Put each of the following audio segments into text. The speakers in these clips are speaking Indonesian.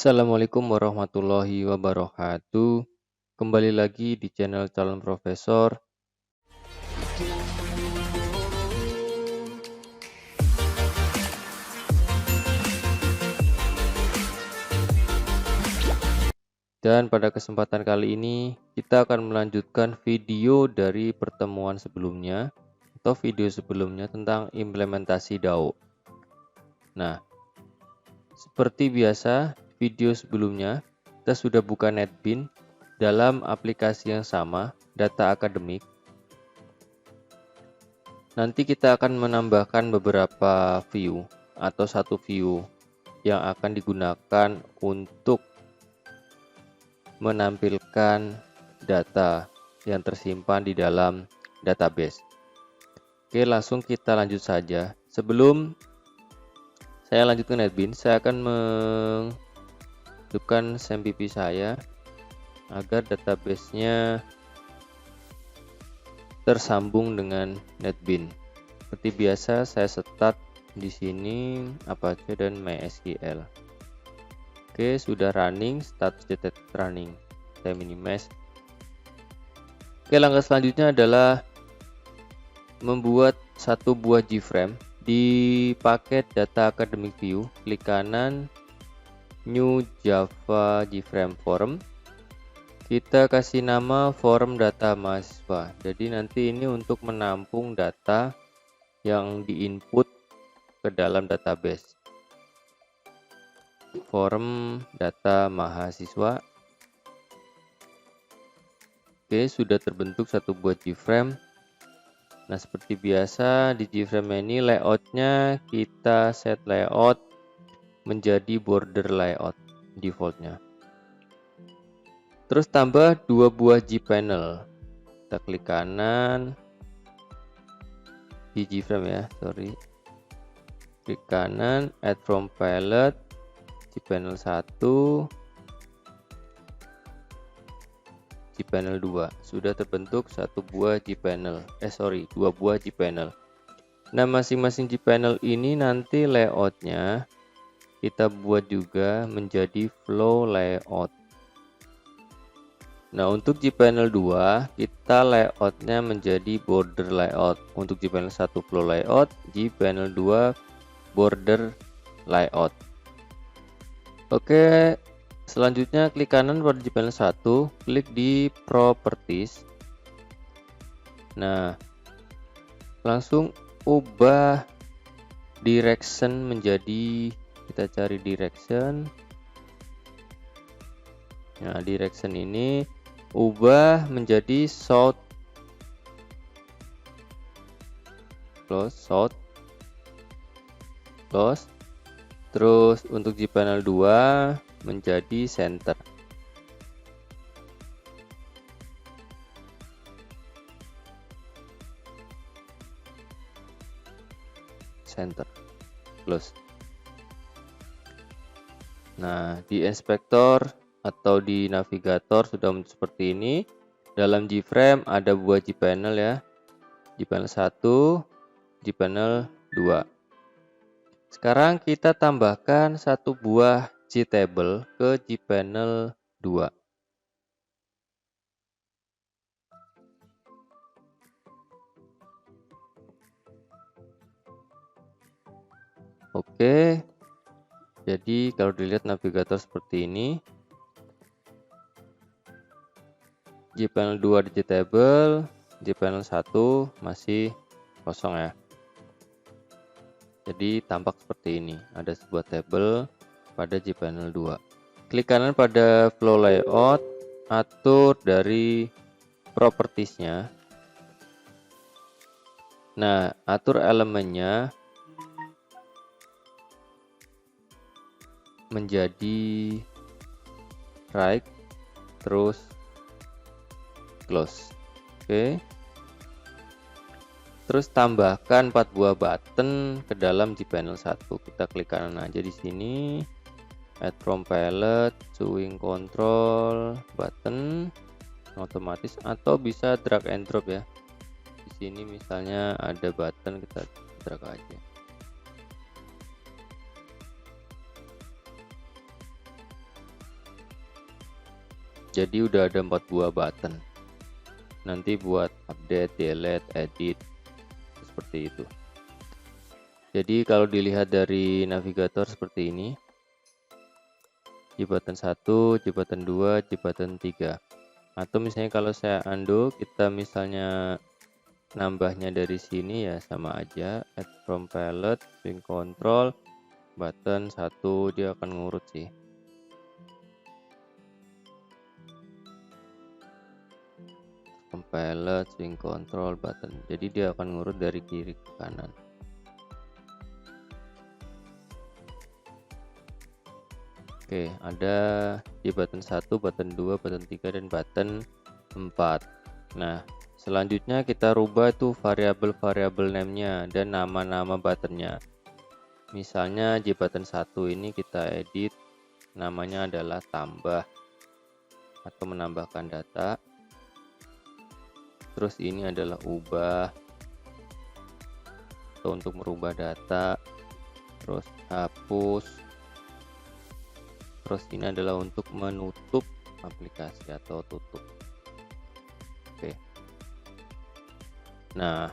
Assalamualaikum warahmatullahi wabarakatuh. Kembali lagi di channel Calon Profesor. Dan pada kesempatan kali ini kita akan melanjutkan video dari pertemuan sebelumnya atau video sebelumnya tentang implementasi DAO. Nah, seperti biasa video sebelumnya kita sudah buka NetBeans dalam aplikasi yang sama, data akademik. Nanti kita akan menambahkan beberapa view atau satu view yang akan digunakan untuk menampilkan data yang tersimpan di dalam database. Oke, langsung kita lanjut saja. Sebelum saya lanjut ke NetBeans, saya akan menghidupkan SAMPP saya agar database-nya tersambung dengan NetBeans. Seperti biasa, saya start di sini Apache dan MySQL. Oke, sudah running, status detect running. Saya minimize. Oke, langkah selanjutnya adalah membuat satu buah JFrame di paket data academic view. Klik kanan, new Java JFrame form. Kita kasih nama form data mahasiswa. Jadi nanti ini untuk menampung data yang diinput ke dalam database. Form data mahasiswa. Oke, sudah terbentuk satu buah JFrame. Nah, seperti biasa di JFrame ini layoutnya kita set layout menjadi border layout defaultnya. Terus tambah dua buah JPanel. Kita klik kanan di JFrame ya, klik kanan, add from palette, JPanel 1, JPanel 2. Sudah terbentuk satu buah dua buah JPanel. Nah, masing-masing JPanel ini nanti layoutnya kita buat juga menjadi flow layout. Nah, untuk JPanel 2 kita layoutnya menjadi border layout. Untuk JPanel 1 flow layout, JPanel 2 border layout. Oke, selanjutnya klik kanan pada JPanel 1, klik di properties. Nah, langsung ubah direction menjadi, kita cari direction. Nah, direction ini ubah menjadi south, close. Terus untuk JPanel 2 menjadi center. Close. Nah, di inspektor atau di navigator sudah seperti ini. Dalam JFrame ada buah JPanel ya. JPanel 1, JPanel 2. Sekarang kita tambahkan satu buah JTable ke JPanel 2. Oke. Jadi kalau dilihat navigator seperti ini. JPanel 2 di JTable, JPanel 1 masih kosong ya. Jadi tampak seperti ini, ada sebuah table pada JPanel 2. Klik kanan pada flow layout, atur dari propertiesnya. Nah, atur elemennya menjadi right, terus close. Oke. Terus tambahkan 4 buah button ke dalam JPanel 1. Kita klik kanan aja di sini. Add from palette, swing control, button otomatis atau bisa drag and drop ya. Di sini misalnya ada button, kita drag aja. Jadi udah ada 4 buah button. Nanti buat update, delete, edit seperti itu. Jadi kalau dilihat dari navigator seperti ini, J button 1, J button 2, J button 3. Atau misalnya kalau saya undo, kita misalnya nambahnya dari sini ya sama aja, add from palette, swing control, button 1, dia akan ngurut sih. From palette, swing control, button. Jadi dia akan ngurut dari kiri ke kanan. Oke, ada di button 1, button 2, button 3, dan button 4. Nah, selanjutnya kita rubah tuh variabel-variabel name-nya dan nama-nama buttonnya. Misalnya J button 1 ini kita edit, namanya adalah tambah atau menambahkan data. Terus ini adalah ubah atau untuk merubah data. Terus hapus. Terus ini adalah untuk menutup aplikasi atau tutup. Oke. Nah,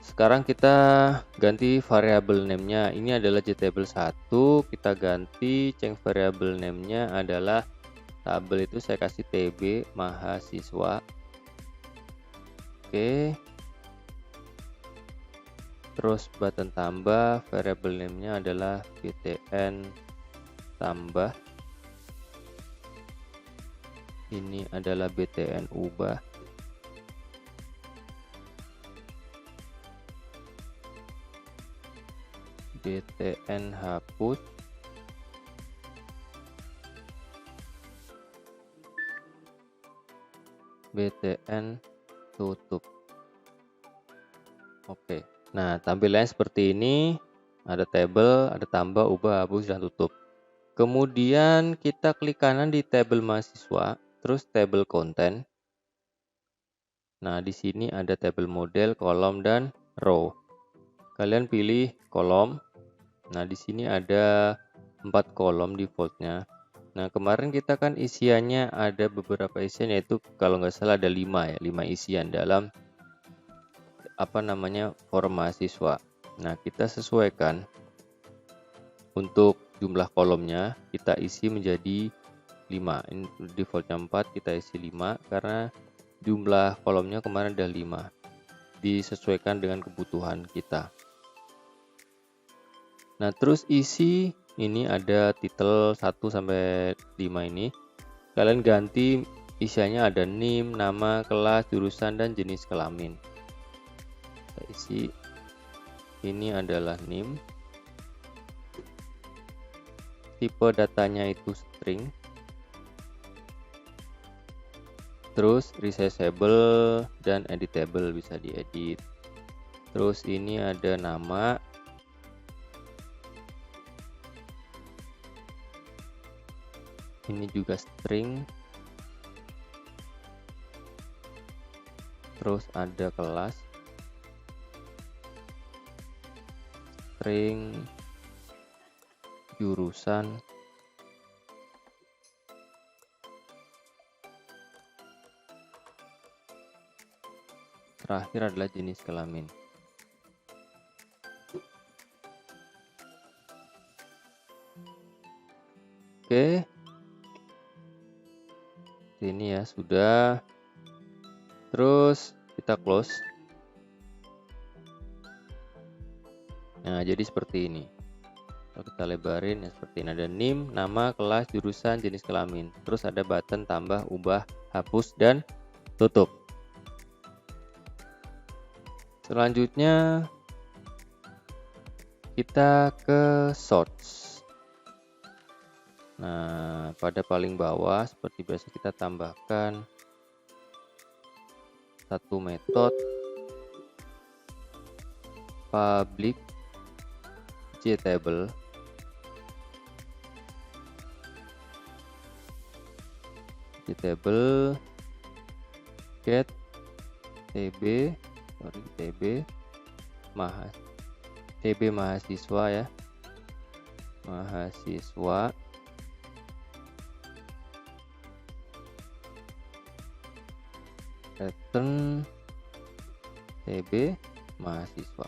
sekarang kita ganti variabel name-nya. Ini adalah JTable 1, kita ganti change variabel name-nya adalah tabel itu saya kasih TB mahasiswa. Oke. Terus button tambah, variabel name-nya adalah btn tambah. Ini adalah btn ubah. btn hapus. btn tutup. Oke. Nah, tampilannya seperti ini. Ada table, ada tambah, ubah, hapus, dan tutup. Kemudian kita klik kanan di tabel mahasiswa, terus tabel konten. Nah, di sini ada tabel model, kolom, dan row. Kalian pilih kolom. Nah, di sini ada 4 kolom defaultnya. Nah, kemarin kita kan isiannya ada beberapa isian, yaitu kalau nggak salah ada 5 ya, 5 isian dalam form mahasiswa. Nah, kita sesuaikan untuk jumlah kolomnya, kita isi menjadi 5. Ini defaultnya 4, kita isi 5 karena jumlah kolomnya kemarin ada 5. Disesuaikan dengan kebutuhan kita. Nah, terus isi ini ada titel 1 sampai 5 ini. Kalian ganti isiannya ada NIM, nama, kelas, jurusan, dan jenis kelamin. Kita isi ini adalah NIM. Tipe datanya itu string. Terus resizable dan editable, bisa diedit. Terus ini ada nama. Ini juga string. Terus ada kelas. String, jurusan, terakhir adalah jenis kelamin. Oke, ini ya sudah. Terus kita close. Nah, jadi seperti ini. Kalau kita lebarin ya seperti ini, ada NIM, nama, kelas, jurusan, jenis kelamin. Terus ada button tambah, ubah, hapus, dan tutup. Selanjutnya kita ke source. Nah, pada paling bawah seperti biasa kita tambahkan satu metode public JTable get tb mahasiswa ya, mahasiswa return TB mahasiswa.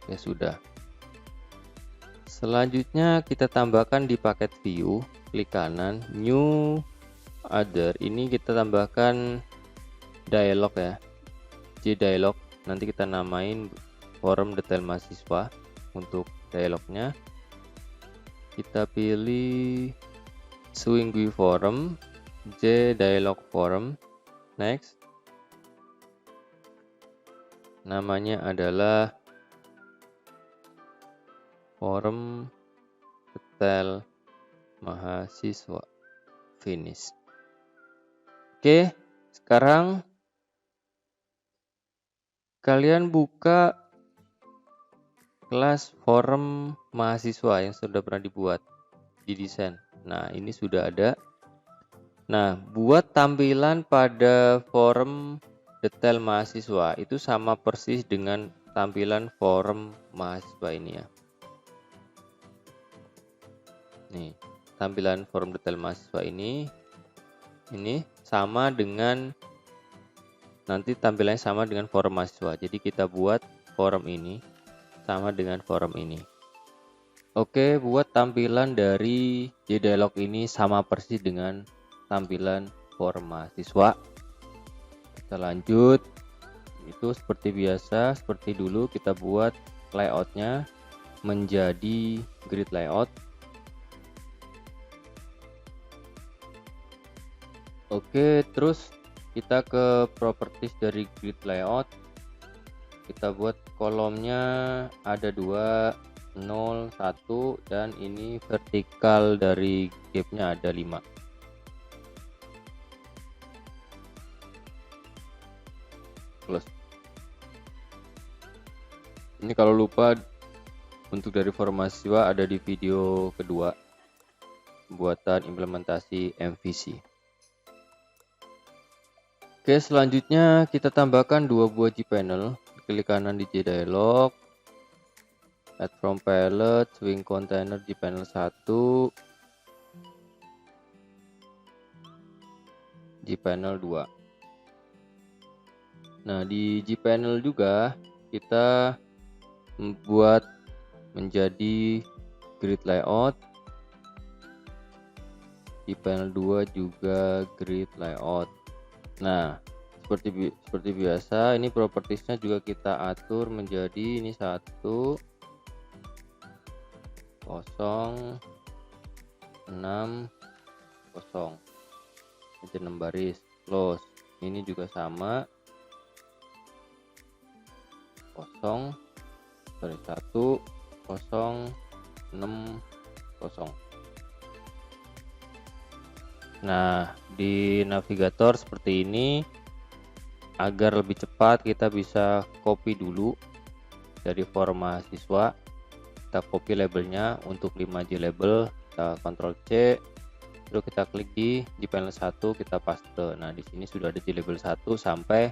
Ya sudah. Selanjutnya kita tambahkan di paket view, klik kanan, new other. Ini kita tambahkan dialog ya, JDialog. Nanti kita namain forum detail mahasiswa. Untuk dialognya kita pilih Swingui forum, JDialog forum. Next, namanya adalah forum detail mahasiswa. Finish. Oke, sekarang kalian buka kelas forum mahasiswa yang sudah pernah dibuat di desain. Nah, ini sudah ada. Nah, buat tampilan pada forum detail mahasiswa itu sama persis dengan tampilan forum mahasiswa ini ya. Nih, tampilan forum detail mahasiswa ini sama dengan, nanti tampilannya sama dengan forum mahasiswa. Jadi kita buat forum ini sama dengan forum ini. Oke, buat tampilan dari JDialog ini sama persis dengan tampilan forum mahasiswa. Kita lanjut. Itu seperti biasa, seperti dulu kita buat layoutnya menjadi grid layout. Oke, terus kita ke properties dari grid layout. Kita buat kolomnya ada 2, 0, 1, dan ini vertikal dari gapnya ada 5. Close. Ini kalau lupa, untuk dari forum mahasiswa ada di video kedua, buatan implementasi MVC. Oke, selanjutnya kita tambahkan 2 buah gPanel. Klik kanan di JDialog, add from palette, swing container gPanel 1, gPanel 2. Nah, di gPanel juga kita membuat menjadi grid layout. gPanel 2 juga grid layout. Nah, seperti biasa, ini propertiesnya juga kita atur menjadi ini 1, 0, 6, 0. Aja 6 baris. Close. Ini juga sama. 1, 0, 6, 0. Nah, di navigator seperti ini. Agar lebih cepat, kita bisa copy dulu dari forum mahasiswa. Kita copy labelnya untuk 5J label, kita Ctrl C, terus kita klik di panel 1, kita paste. Nah, di sini sudah ada J label 1 sampai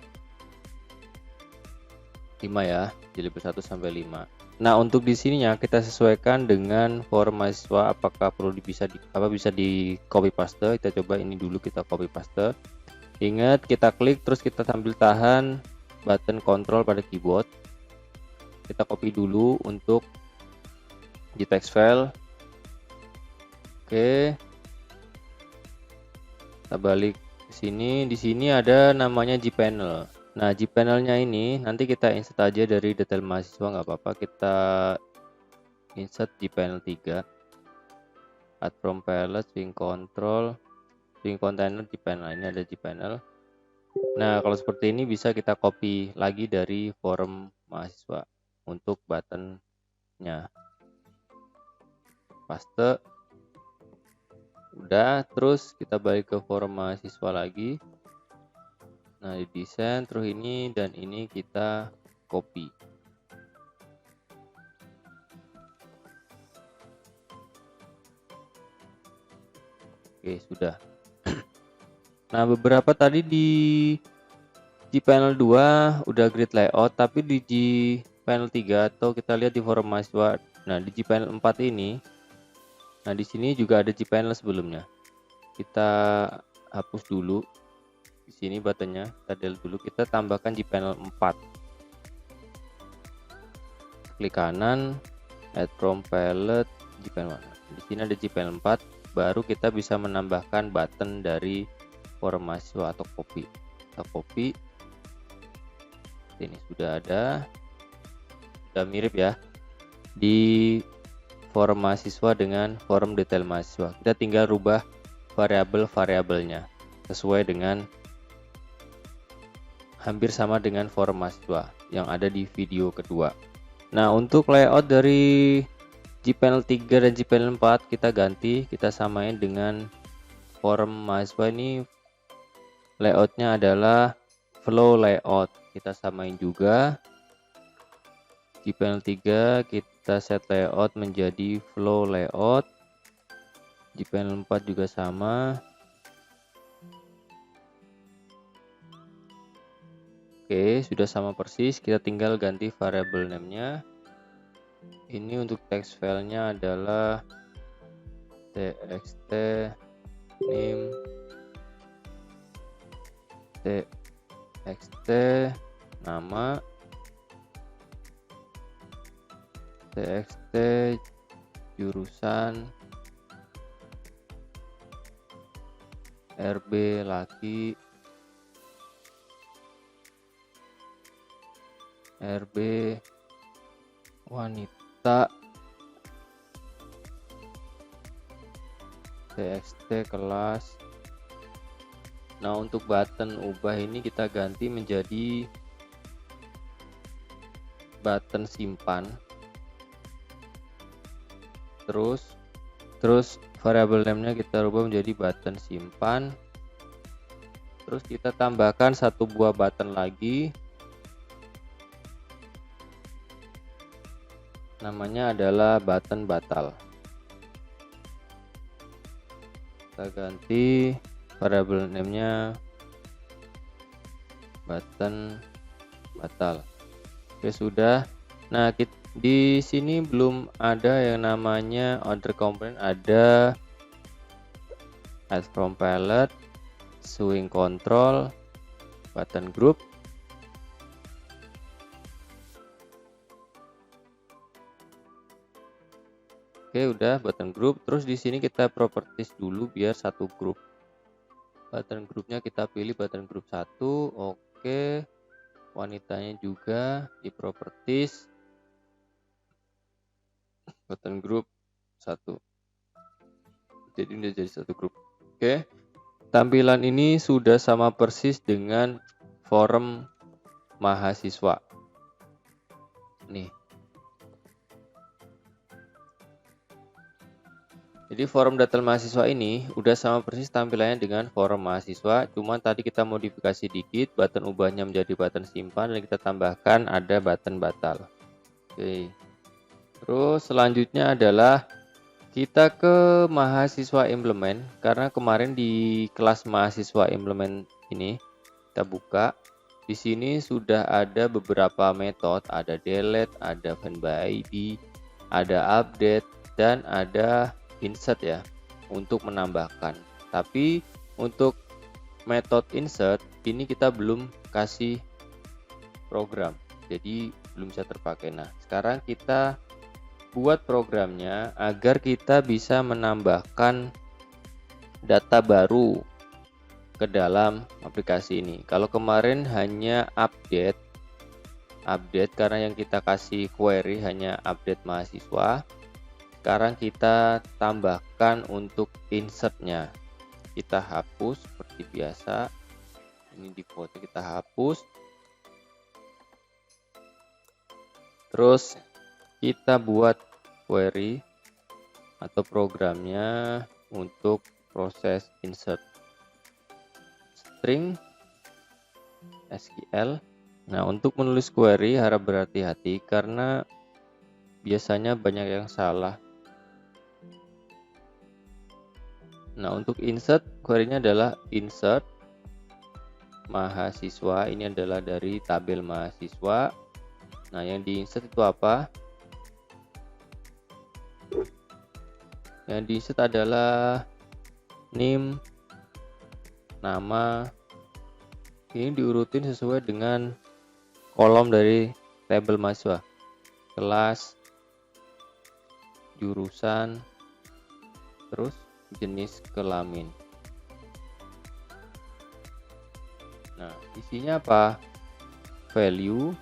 5 ya, J label 1 sampai 5. Nah, untuk di sininya kita sesuaikan dengan forum mahasiswa, apakah perlu bisa di copy paste. Kita coba ini dulu, kita copy paste. Ingat, kita klik terus kita sambil tahan button control pada keyboard. Kita copy dulu untuk di text file. Oke, kita balik ke sini. Di sini ada namanya gPanel. Nah, gPanelnya ini nanti kita insert aja dari detail mahasiswa, nggak apa-apa. Kita insert gPanel 3, add from palette, swing control, swing container gPanel. Ini ada gPanel. Nah, kalau seperti ini bisa kita copy lagi dari forum mahasiswa untuk buttonnya. Paste. Udah, terus kita balik ke forum mahasiswa lagi. Nah, di desain, terus ini dan ini kita copy. Oke, sudah. Nah, beberapa tadi di gPanel 2 udah grid layout, tapi di gPanel 3 atau kita lihat di forum mahasiswa. Nah, di gPanel 4 ini, di sini juga ada gPanel sebelumnya. Kita hapus dulu. Di sini buttonnya kita delete dulu, kita tambahkan di panel 4. Klik kanan, add from palette Gpanel. Di sini ada Gpanel 4, baru kita bisa menambahkan button dari forum mahasiswa atau copy. Kita copy. Ini sudah ada. Sudah mirip ya di forum mahasiswa dengan forum detail mahasiswa. Kita tinggal rubah variabel-variabelnya sesuai dengan hampir sama dengan forum mahasiswa yang ada di video kedua. Nah, untuk layout dari Gpanel 3 dan Gpanel 4 kita ganti, kita samain dengan forum mahasiswa. Ini layoutnya adalah flow layout, kita samain juga. Gpanel 3 kita set layout menjadi flow layout. Gpanel 4 juga sama. Oke, sudah sama persis, kita tinggal ganti variable name-nya. Ini untuk text filenya adalah txt name txt nama txt jurusan RB laki RB wanita txt kelas. Nah, untuk button ubah ini kita ganti menjadi button simpan. Terus variabel name-nya kita rubah menjadi button simpan. Terus kita tambahkan satu buah button lagi. Namanya adalah button batal. Kita ganti variabel name-nya button batal. Oke, sudah. Nah, di sini belum ada yang namanya order component, ada add from palette, swing control, button group. Oke, udah button group. Terus di sini kita properties dulu biar satu grup. Button groupnya kita pilih button group 1. Oke, wanitanya juga di properties button group 1. Jadi udah jadi satu grup. Oke, tampilan ini sudah sama persis dengan forum mahasiswa. Nih. Jadi forum data mahasiswa ini udah sama persis tampilannya dengan forum mahasiswa, cuman tadi kita modifikasi dikit, button ubahnya menjadi button simpan dan kita tambahkan ada button batal. Oke. Terus selanjutnya adalah kita ke mahasiswa implement, karena kemarin di kelas mahasiswa implement ini kita buka. Di sini sudah ada beberapa metode, ada delete, ada find by ID, ada update dan ada insert ya untuk menambahkan. Tapi untuk metode insert ini kita belum kasih program, jadi belum bisa terpakai. Nah, sekarang kita buat programnya agar kita bisa menambahkan data baru ke dalam aplikasi ini. Kalau kemarin hanya update karena yang kita kasih query hanya update mahasiswa. Sekarang kita tambahkan untuk insertnya. Kita hapus seperti biasa. Ini di foto kita hapus. Terus kita buat query atau programnya untuk proses insert string SQL. Nah, untuk menulis query harap berhati-hati karena biasanya banyak yang salah. Nah, untuk insert, query-nya adalah insert mahasiswa. Ini adalah dari tabel mahasiswa. Nah, yang di insert itu apa? Yang di insert adalah name, nama, Ini diurutin sesuai dengan kolom dari tabel mahasiswa, kelas, jurusan, terus jenis kelamin. Nah, isinya apa? Value,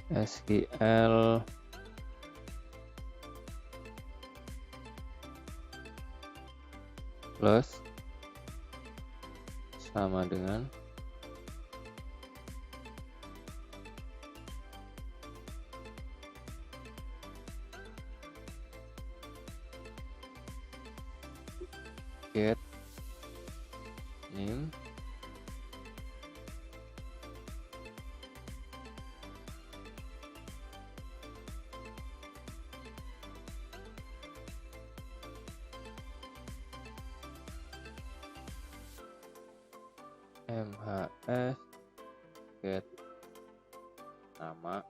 SQL, plus sama dengan get name MHS get nama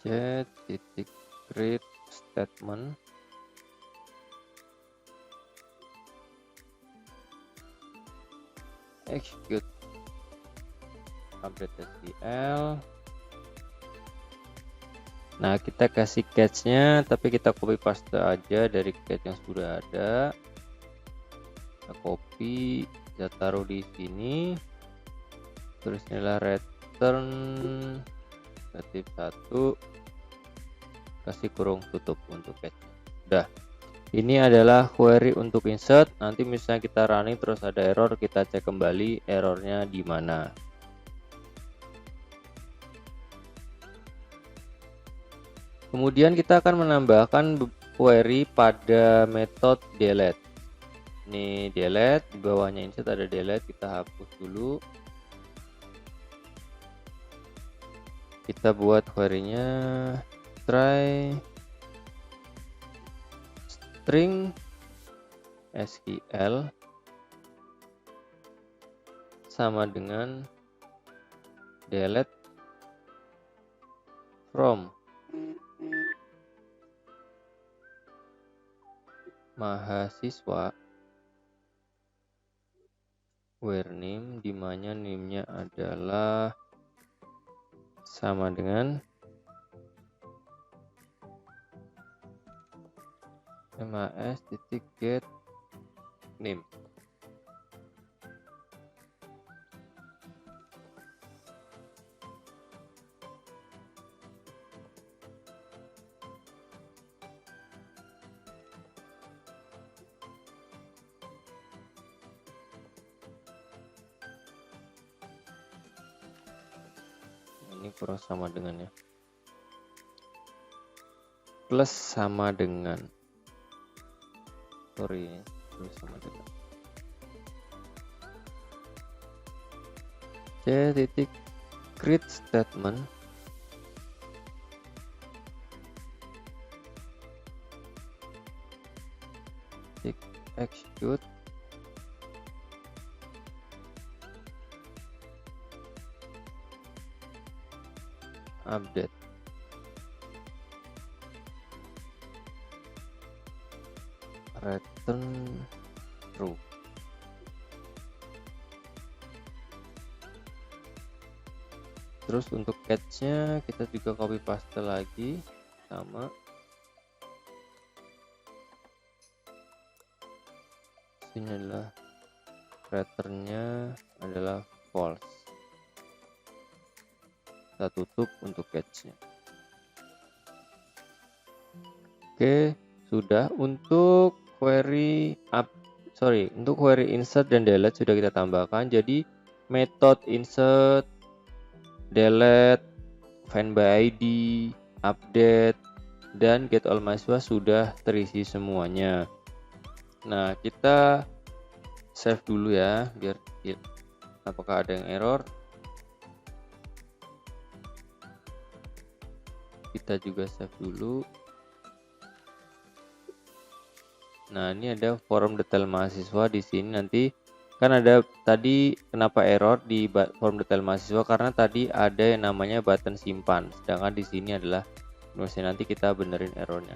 get titik create statement execute update SQL. Nah, kita kasih catch-nya, tapi kita copy paste aja dari catch yang sudah ada. Kita copy, kita taruh di sini. Terus inilah return negatif 1, kasih kurung tutup untuk catch. Udah. Ini adalah query untuk insert. Nanti misalnya kita running terus ada error, kita cek kembali errornya di mana. Kemudian kita akan menambahkan query pada metode delete. Ini delete, di bawahnya insert ada delete, kita hapus dulu. Kita buat query-nya try string SQL sama dengan delete from mahasiswa where name, dimana name-nya adalah sama dengan mas.get name. Ini kurang sama dengan ya, plus sama dengan, sorry, plus sama dengan c titik create statement titik execute update. Return true. Terus untuk catch-nya kita juga copy paste lagi sama. Sini adalah returnnya adalah false. Kita tutup untuk catch-nya. Oke, sudah. Untuk query untuk query insert dan delete sudah kita tambahkan. Jadi metode insert, delete, find by ID, update, dan get all mahasiswa sudah terisi semuanya. Nah, kita save dulu ya, biar apakah ada yang error. Kita juga save dulu. Nah, ini ada form detail mahasiswa di sini. Nanti kan ada tadi kenapa error di form detail mahasiswa, karena tadi ada yang namanya button simpan, sedangkan di sini adalah nulisnya. Nanti kita benerin errornya.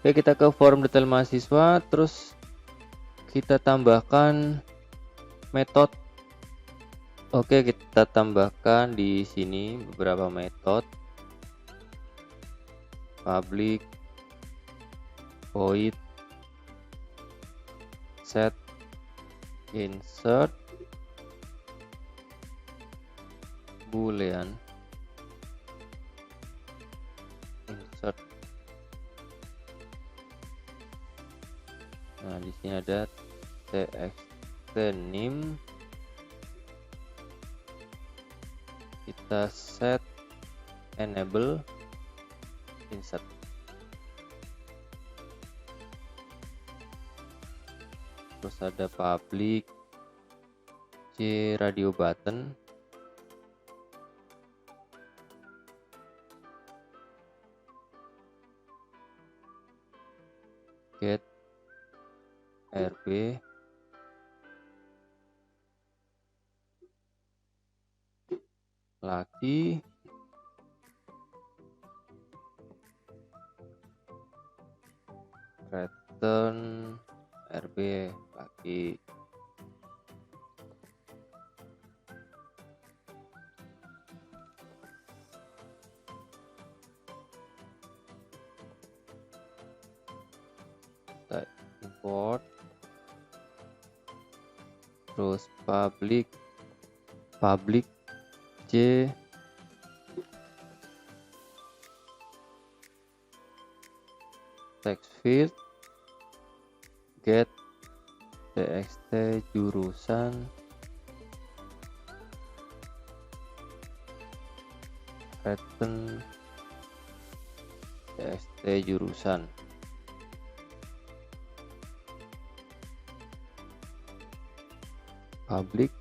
Oke, kita ke form detail mahasiswa, terus kita tambahkan metode. Oke, kita tambahkan di sini beberapa metode. Public, void, set, insert, boolean, insert. Nah, di sini ada txt name. Kita set enable insert. Terus ada public c radio button, get rb, lagi return rb lagi. Kita import, terus public c text field get txt jurusan return txt jurusan. Public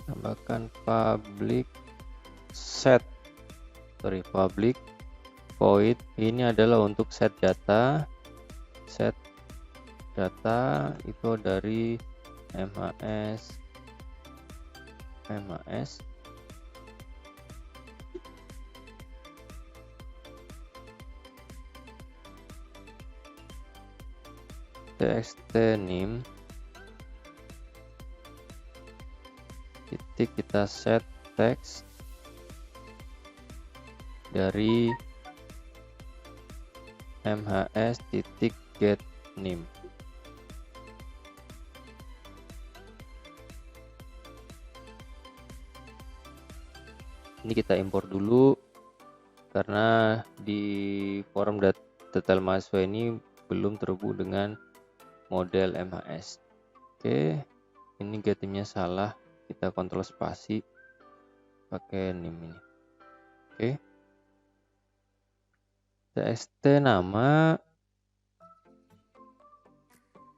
tambahkan public public void. Ini adalah untuk set data itu dari MHS txt name titik kita set text dari MHS titik get name. Ini kita import dulu karena di forum detail mahasiswa ini belum terhubung dengan model MHS. Oke, ini get-nya salah, kita kontrol spasi pakai name ini. Oke, txt nama,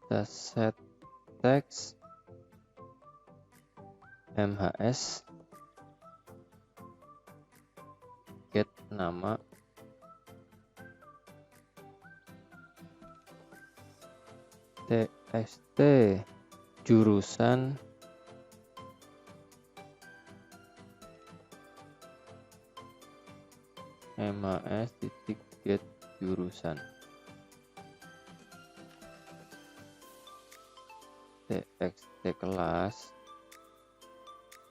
kita set text MHS get nama, txt jurusan MHS titik get jurusan, txt kelas,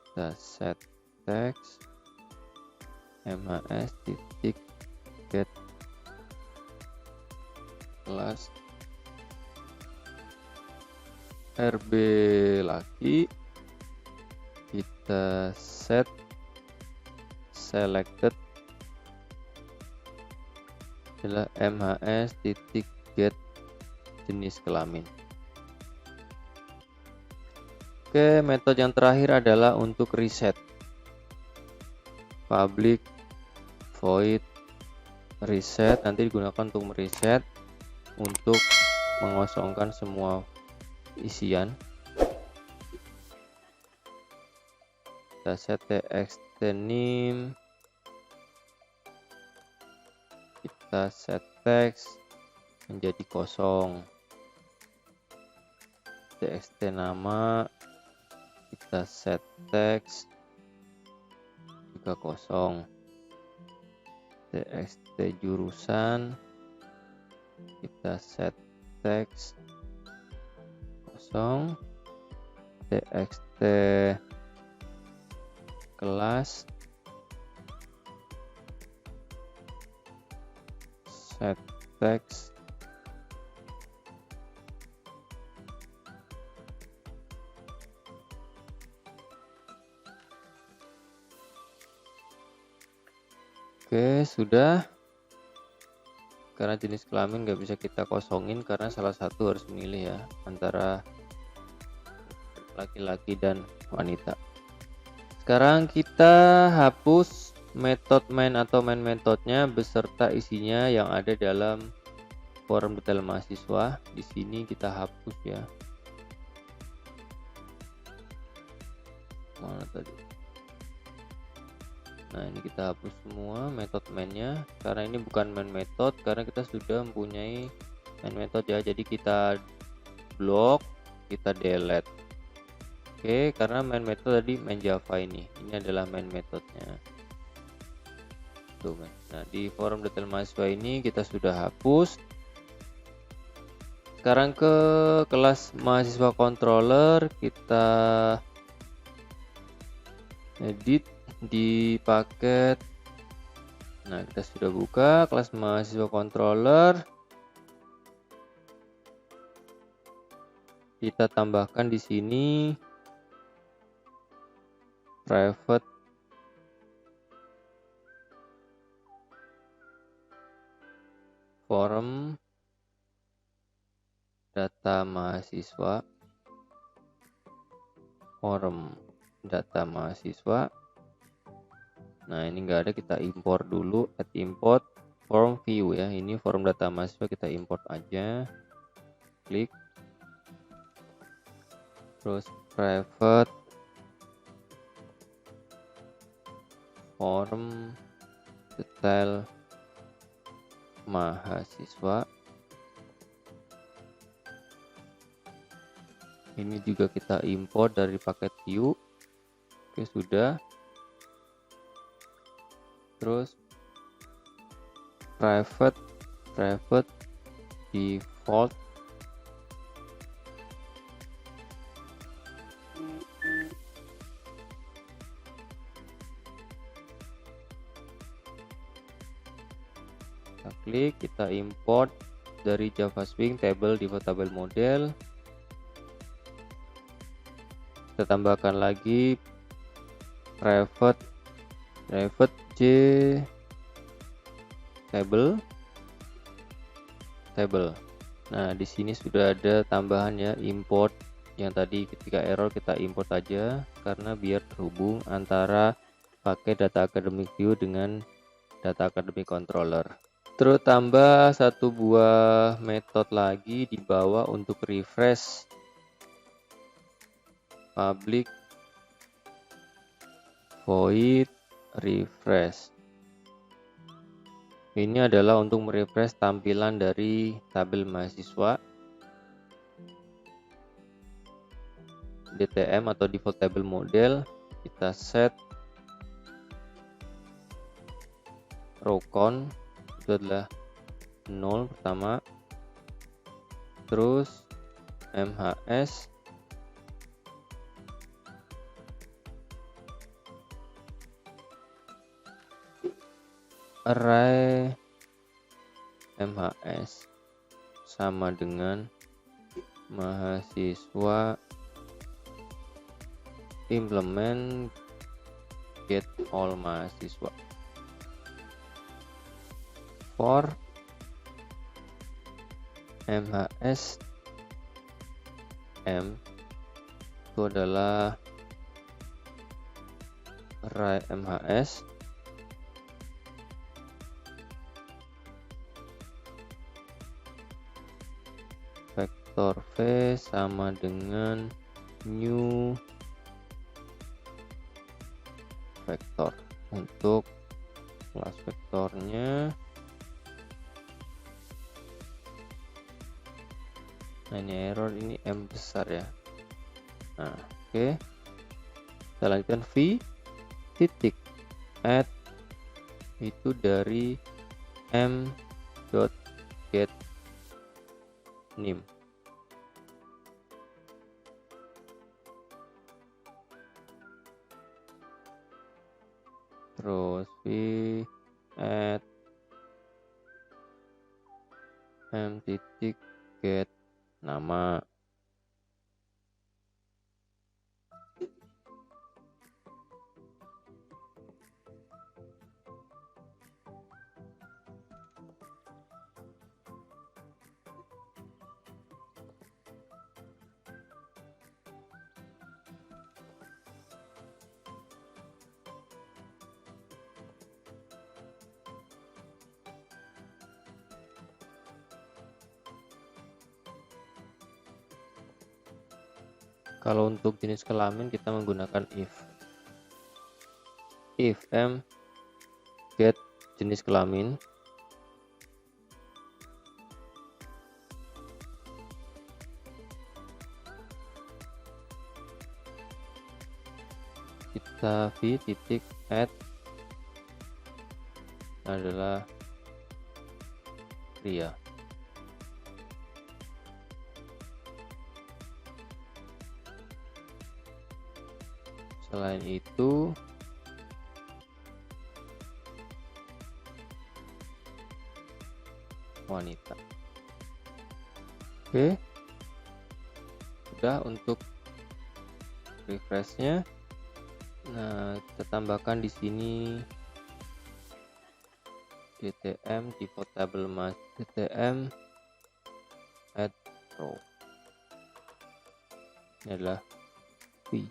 kita set text MHS titik get kelas, RB lagi, kita set selected adalah MHS titik get jenis kelamin. Oke, metode yang terakhir adalah untuk reset. Public void reset nanti digunakan untuk mereset, untuk mengosongkan semua isian. Kita set txt name, kita set text menjadi kosong, txt nama kita set text juga kosong, txt jurusan kita set text kosong, txt kelas set text Oke, sudah. Karena jenis kelamin nggak bisa kita kosongin karena salah satu harus memilih ya antara laki-laki dan wanita. Sekarang kita hapus metode main atau main metodenya beserta isinya yang ada dalam forum detail mahasiswa. Di sini kita hapus ya. Mana tadi? Nah, ini kita hapus semua metode mainnya karena ini bukan main metode, karena kita sudah mempunyai main metode ya. Jadi kita blok, kita delete. Oke, karena main metode tadi main Java ini adalah main metodenya. Tuh, nah di forum detail mahasiswa ini kita sudah hapus. Sekarang ke kelas mahasiswa controller, kita edit di paket. Nah, kita sudah buka kelas mahasiswa controller. Kita tambahkan di sini private forum data mahasiswa, forum data mahasiswa. Nah, ini enggak ada, kita import dulu, add import form view ya. Ini forum data mahasiswa, kita import aja. Klik. Terus private forum detail mahasiswa. Ini juga kita import dari paket view. Oke, sudah. Terus private default kita klik, kita import dari Java Swing table default table model. Kita tambahkan lagi private J table. Nah, di sini sudah ada tambahan ya, import. Yang tadi ketika error kita import aja karena biar terhubung antara pakai data academic view dengan data academic controller. Terus tambah satu buah metode lagi di bawah untuk refresh, public void refresh. Ini adalah untuk merefresh tampilan dari tabel mahasiswa DTM atau default table model. Kita set row count itu adalah 0 pertama, terus MHS array MHS sama dengan mahasiswa implement get all mahasiswa. For MHS M itu adalah array MHS vektor V sama dengan new vektor. Untuk kelas vektornya, nah ini error, ini M besar ya. Nah, oke. Kita lanjutkan V titik add itu dari m.get name. Terus V add m titik get nama. Kalau untuk jenis kelamin kita menggunakan if m get jenis kelamin, kita v titik add adalah pria. Selain itu wanita. Oke, sudah untuk refreshnya. Nah, kita tambahkan di sini DTM default table mas DTM add row. Ini adalah V.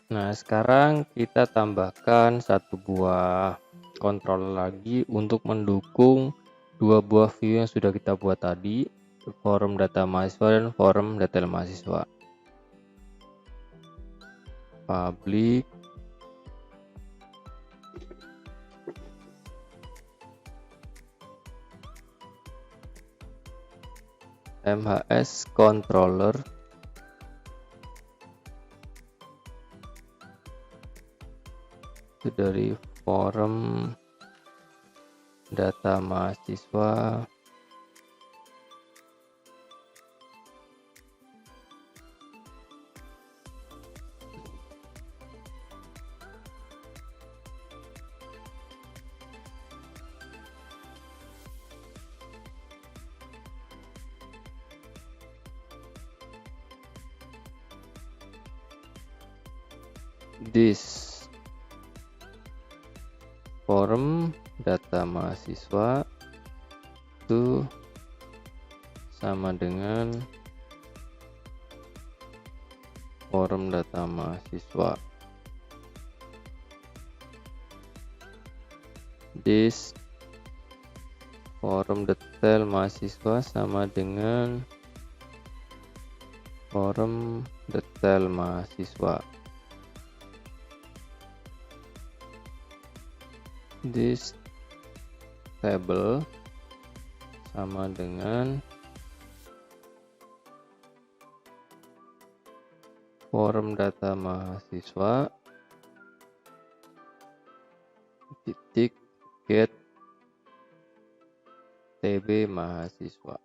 Nah, sekarang kita tambahkan satu buah controller lagi untuk mendukung dua buah view yang sudah kita buat tadi, forum data mahasiswa dan forum detail mahasiswa. Public MHS controller itu dari forum data mahasiswa this forum data mahasiswa itu sama dengan forum data mahasiswa. This forum detail mahasiswa sama dengan forum detail mahasiswa. This table sama dengan forum data mahasiswa titik get TB mahasiswa.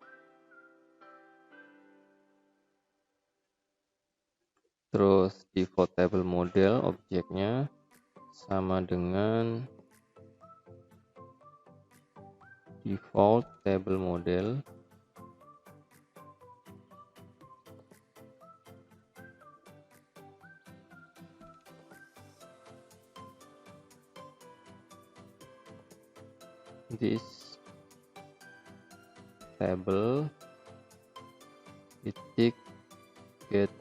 Terus default table model objeknya sama dengan default table model this table titik get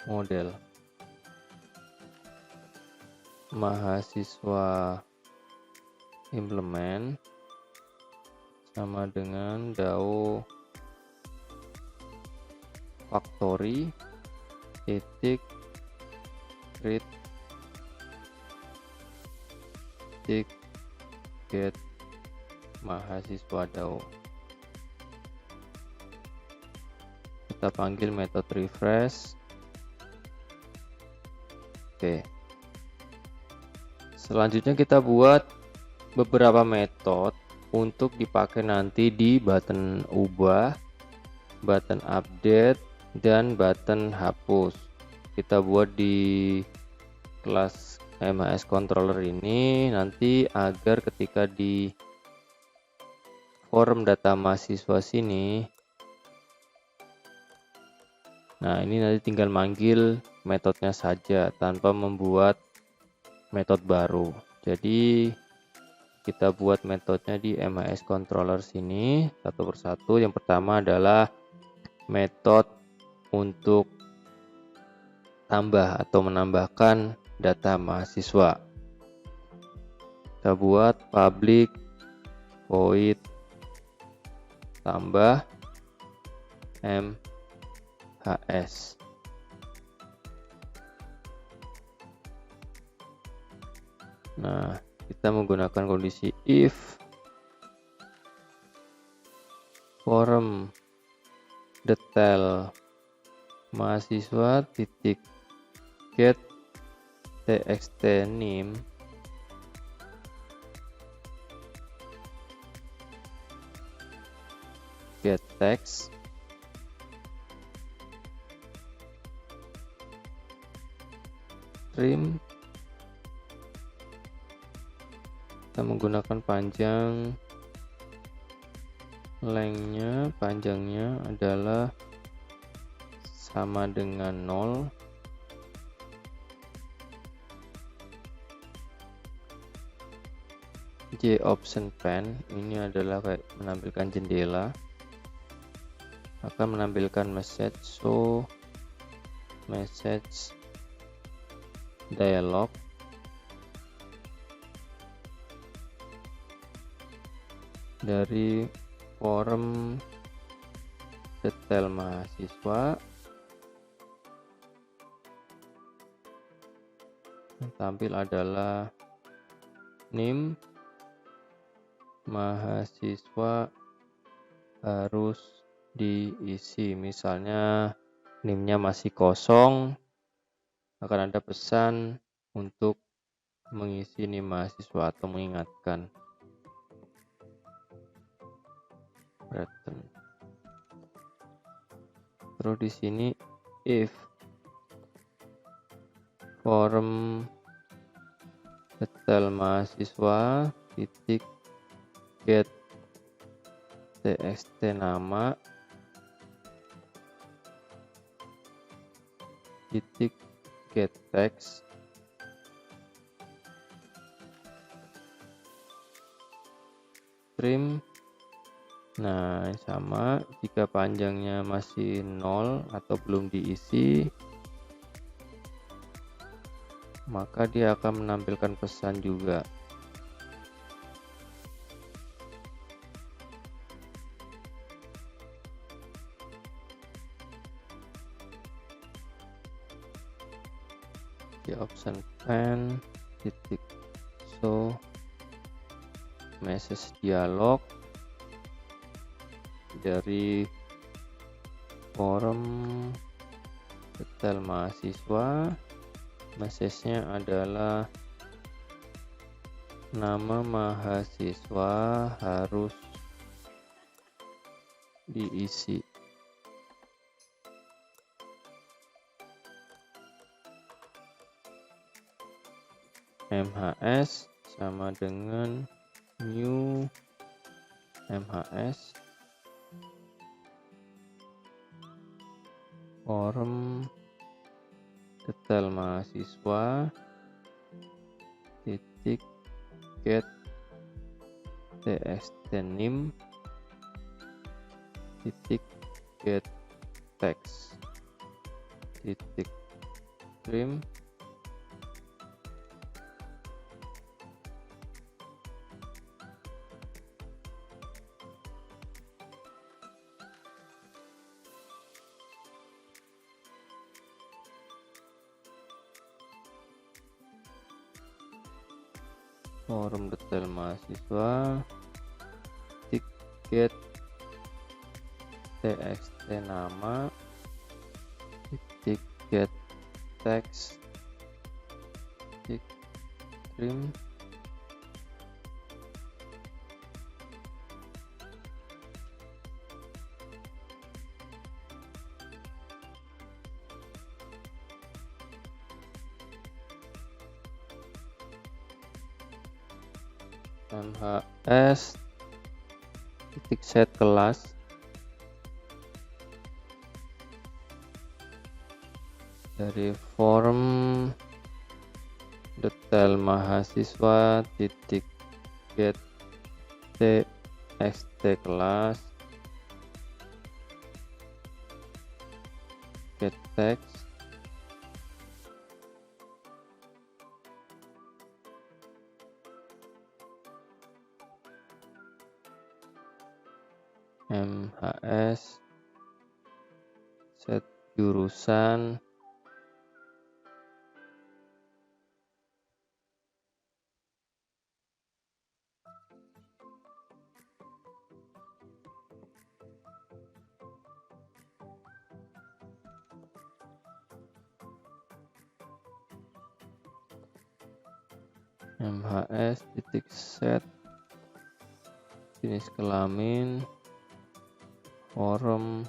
model mahasiswa implement sama dengan DAO factory titik create titik get mahasiswa DAO. Kita panggil metode refresh. Oke, selanjutnya kita buat beberapa metode untuk dipakai nanti di button ubah, button update, dan button hapus. Kita buat di kelas MHS controller ini nanti agar ketika di forum data mahasiswa sini, nah ini nanti tinggal manggil metodenya saja tanpa membuat metode baru. Jadi kita buat metodenya di MHS controller sini satu persatu. Yang pertama adalah metode untuk tambah atau menambahkan data mahasiswa. Kita buat public void tambah MHS. Nah, kita menggunakan kondisi if forum detail mahasiswa titik get txt name get text trim. Kita menggunakan panjang, lengthnya, panjangnya adalah sama dengan 0. J option pen ini adalah kayak menampilkan jendela, akan menampilkan message show message dialog. Dari forum detail mahasiswa yang tampil adalah name mahasiswa harus diisi. Misalnya NIM-nya masih kosong, akan ada pesan untuk mengisi NIM mahasiswa atau mengingatkan. Return. Terus di sini if form detail mahasiswa titik get txt nama titik get text trim. Nah, sama jika panjangnya masih 0 atau belum diisi, maka dia akan menampilkan pesan juga. Di option pen titik show message dialog dari forum detail mahasiswa, message-nya adalah nama mahasiswa harus diisi. MHS sama dengan new MHS forum detail mahasiswa titik get txt nim titik get text titik trim. Forum detail mahasiswa tiket txt nama tiket text titik trim. MHS titik set kelas dari form detail mahasiswa titik get txt kelas get text MHS set jurusan MHS titik set jenis kelamin forum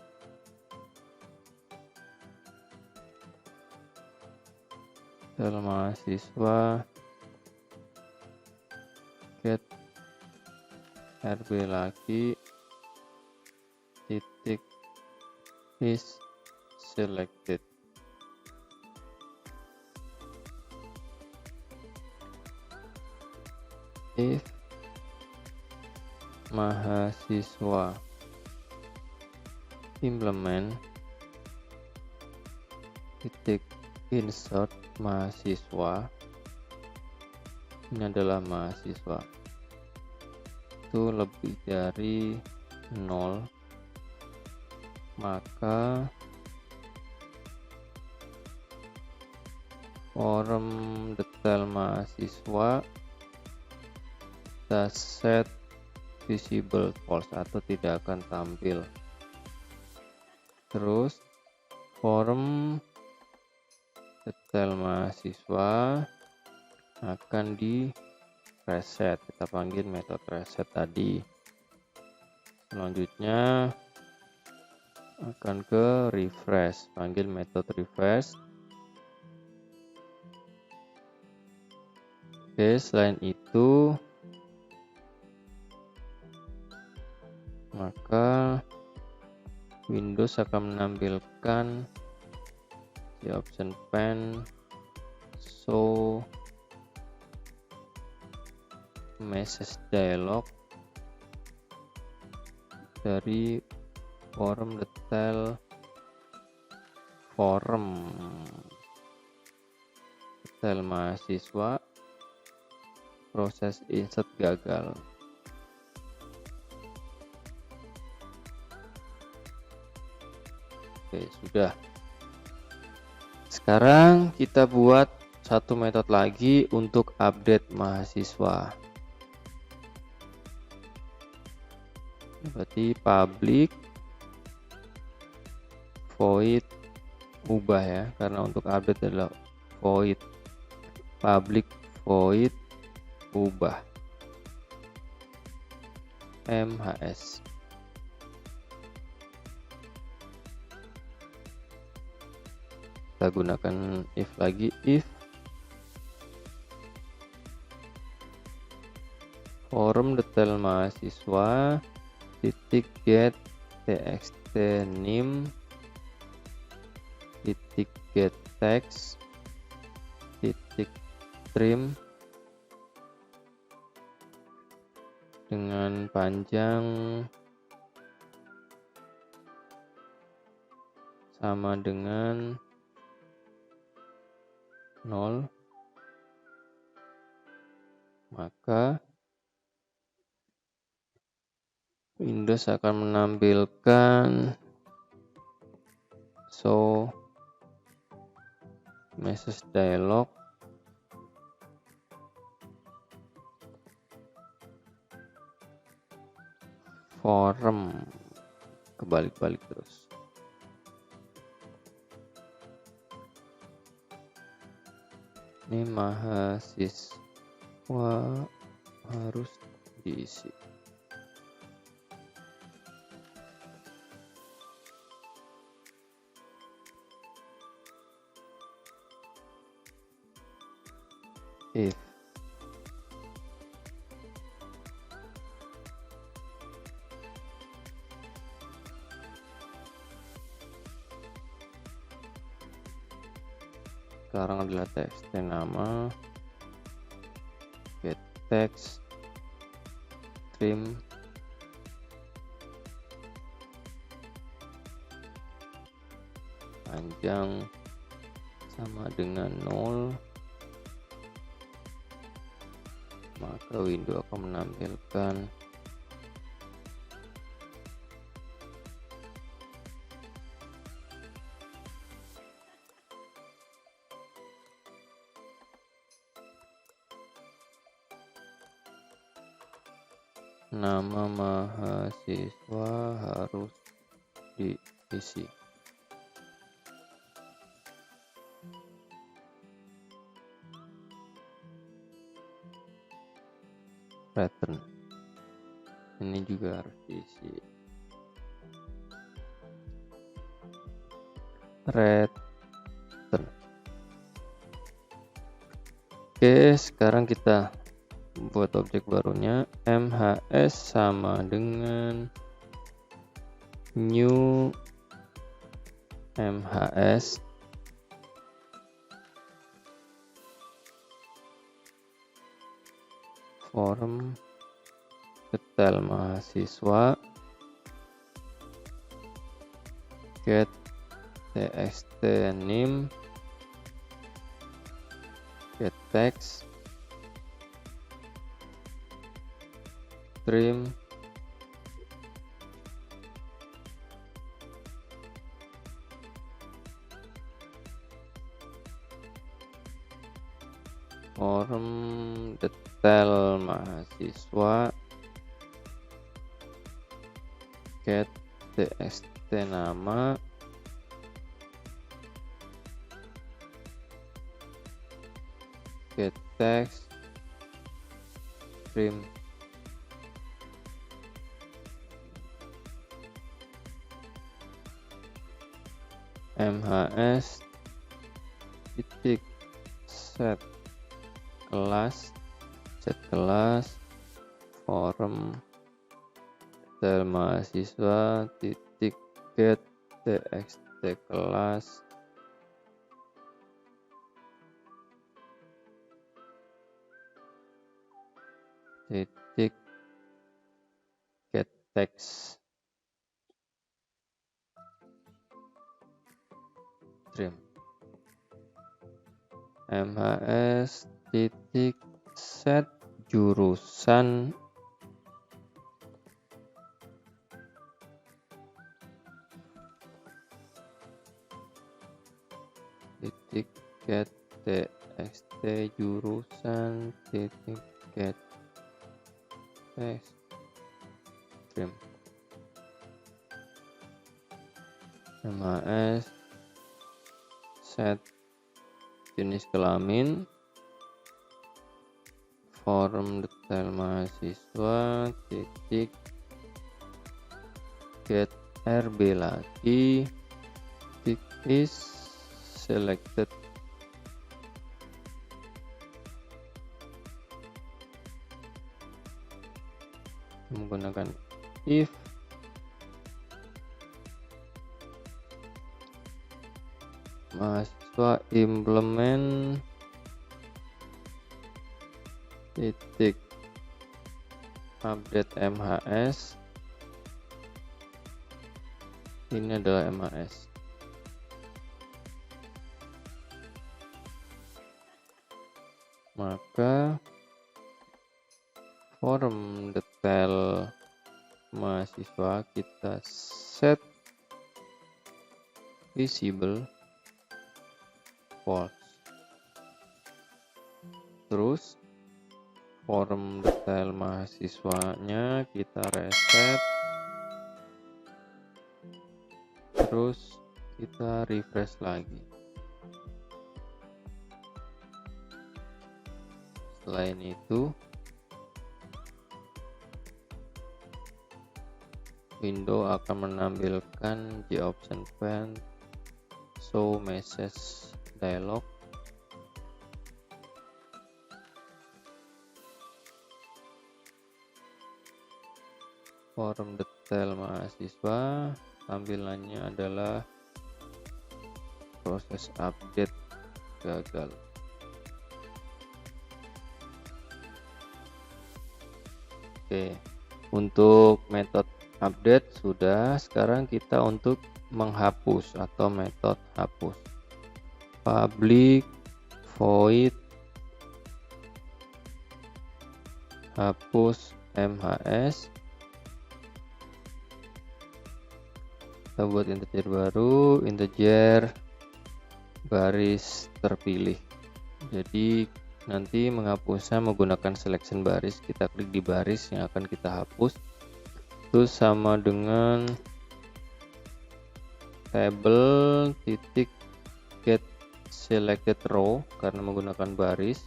detail mahasiswa get RB lagi titik is selected. If mahasiswa implement titik insert mahasiswa, ini adalah mahasiswa, itu lebih dari 0, maka forum detail mahasiswa kita set visible false atau tidak akan tampil. Terus form detail mahasiswa akan di reset, kita panggil metode reset tadi. Selanjutnya akan ke refresh, panggil metode refresh. Oke, selain itu maka Windows akan menampilkan di option pane show message dialog dari form detail mahasiswa, proses insert gagal. Oke, sudah. Sekarang kita buat satu metode lagi untuk update mahasiswa. Berarti public void ubah ya, karena untuk update adalah void public void ubah MHS. Kita gunakan if lagi, if form detail mahasiswa titik get txt name titik get text titik trim dengan panjang sama dengan 0, maka Windows akan menampilkan show message dialog form, kebalik-balik terus. Ini mahasiswa harus diisi. If sekarang adalah txt nama, get text, trim, panjang sama dengan 0, maka Windows akan menampilkan nama mahasiswa harus diisi. Return, ini juga harus diisi. Return. Oke, sekarang kita buat objek barunya, MHS sama dengan new MHS form detail mahasiswa get txt name get text trim form detail mahasiswa get txt nama get text trim mhs titik set kelas form detail mahasiswa titik get txt kelas titik get text trim mhs titik set jurusan titik get txt jurusan titik get text trim mhs set jenis kelamin form detail mahasiswa titik get rb lagi titik is selected menggunakan if mahasiswa implement titik update mhs ini adalah mhs maka form detail mahasiswa kita set visible false. Terus form detail mahasiswanya kita reset, terus kita refresh lagi. Selain itu, window akan menampilkan the option pane show message dialog. Form detail mahasiswa tampilannya adalah proses update gagal. Oke, untuk metode update sudah. Sekarang kita untuk menghapus atau metode hapus. Public void hapus MHS. Kita buat integer baru, integer baris terpilih. Jadi nanti menghapusnya menggunakan selection baris, kita klik di baris yang akan kita hapus. Itu sama dengan table titik get selected row karena menggunakan baris.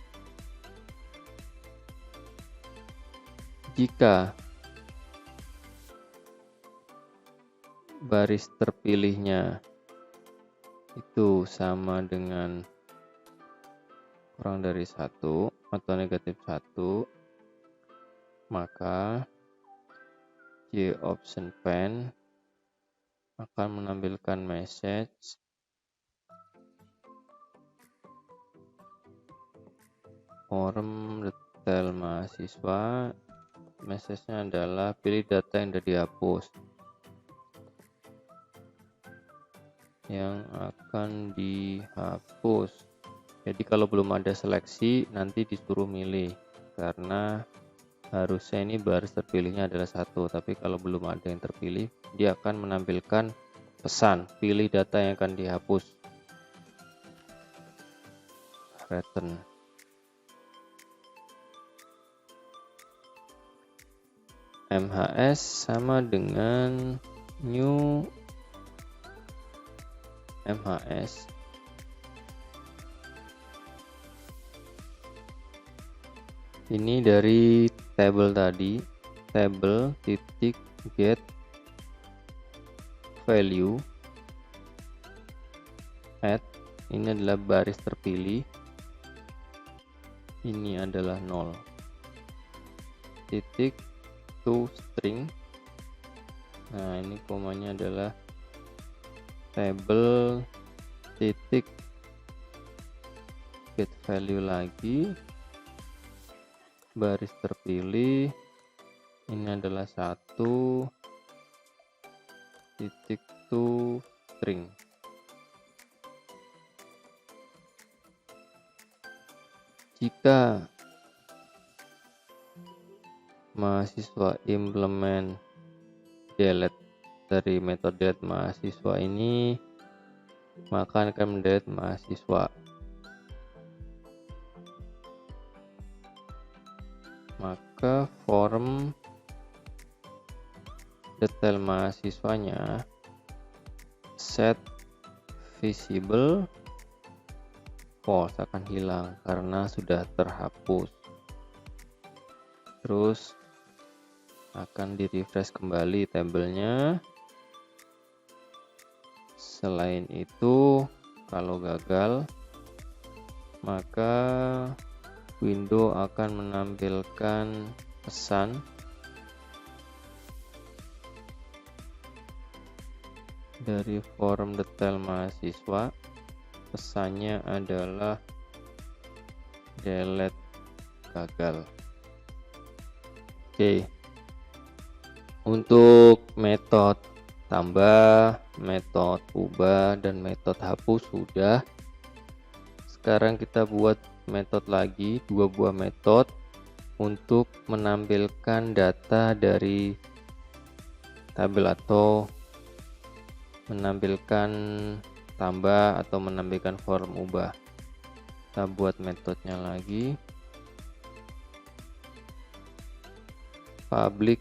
Jika baris terpilihnya itu sama dengan kurang dari 1 atau negatif 1, maka the option pane akan menampilkan message form detail mahasiswa. Message-nya adalah pilih data yang sudah dihapus, yang akan dihapus. Jadi kalau belum ada seleksi nanti disuruh milih, karena harusnya ini baris terpilihnya adalah 1, tapi kalau belum ada yang terpilih dia akan menampilkan pesan pilih data yang akan dihapus, return. MHS sama dengan new MHS Ini dari tabel tadi, tabel titik get value add, ini adalah baris terpilih, ini adalah 0, titik to string. Nah, ini komanya adalah tabel titik get value lagi, baris terpilih, ini adalah 1, titik to string. Jika mahasiswa implement delete dari metode delete mahasiswa ini, maka akan mendelete mahasiswa. Maka form detail mahasiswanya set visible false, akan hilang karena sudah terhapus. Terus akan di refresh kembali tabelnya. Selain itu, kalau gagal, maka window akan menampilkan pesan dari form detail mahasiswa. Pesannya adalah delete gagal. Oke. Untuk metode tambah, metode ubah, dan metode hapus sudah. Sekarang kita buat metode lagi, 2 buah metode untuk menampilkan data dari tabel atau menampilkan tambah atau menampilkan form ubah. Kita buat metodenya lagi, public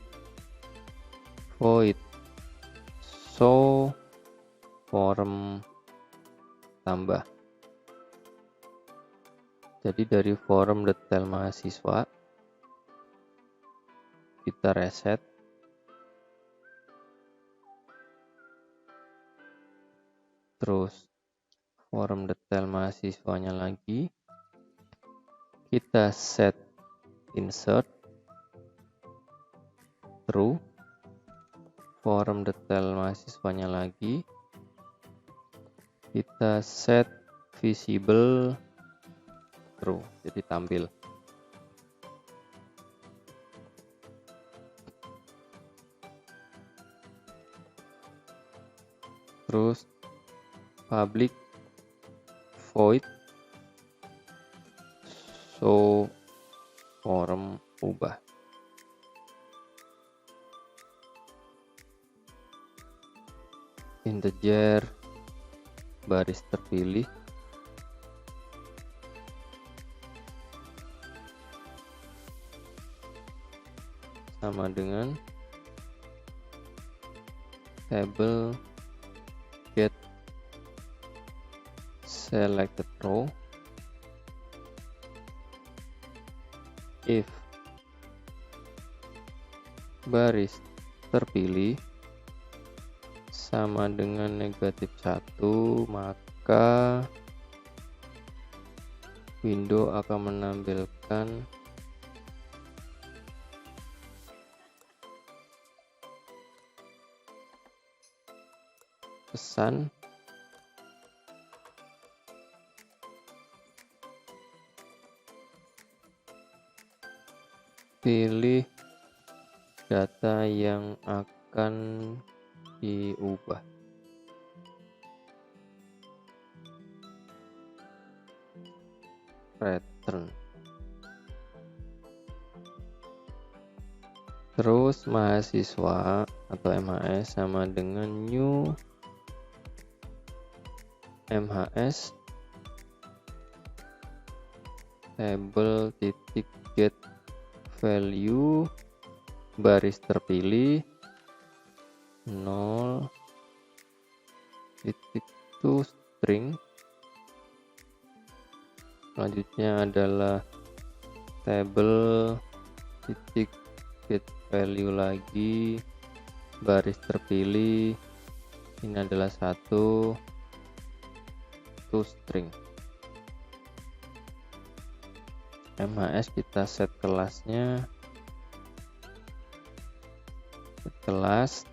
void show form tambah. Jadi dari form detail mahasiswa kita reset, terus form detail mahasiswanya lagi kita set insert true, form detail mahasiswanya lagi kita set visible true, jadi tampil. Terus public void show form ubah. Integer baris terpilih, sama dengan tabel get selected row if baris terpilih sama dengan -1, maka window akan menampilkan pesan pilih data yang akan diubah. Return. Terus mahasiswa atau MHS sama dengan new MHS table titik get value baris terpilih 0 titik to string. Selanjutnya adalah table titik get value lagi, baris terpilih, ini adalah satu string. MHS kita set kelasnya, set kelas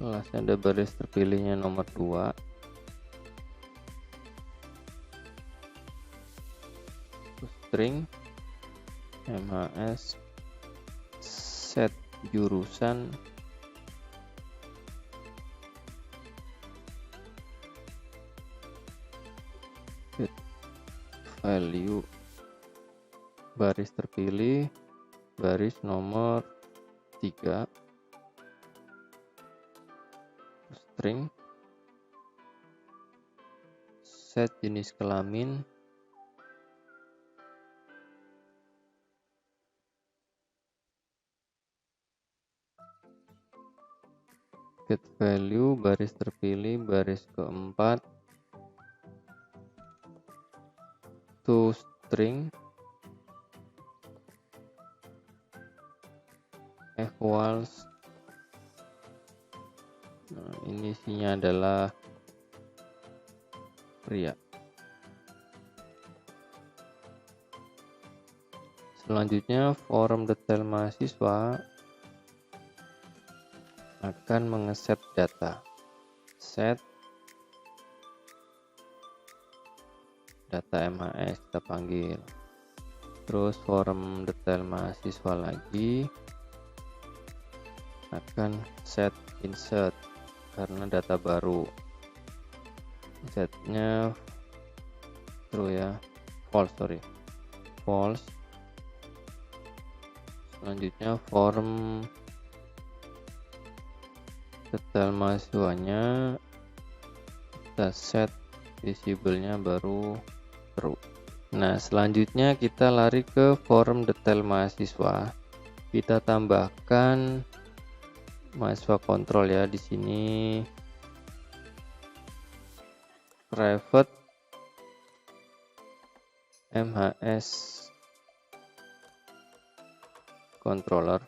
kelasnya ada baris terpilihnya nomor 2, string MHS set jurusan get value baris terpilih baris nomor 3, string set jenis kelamin get value baris terpilih baris keempat to string equals, nah, ini isinya adalah pria. Selanjutnya form detail mahasiswa akan mengeset data, set data MHS kita panggil, terus form detail mahasiswa lagi akan set insert karena data baru, setnya true ya, false. Selanjutnya form detail mahasiswanya kita set visible-nya baru true. Nah, selanjutnya kita lari ke form detail mahasiswa. Kita tambahkan mahasiswa kontrol ya di sini. Private MHS controller.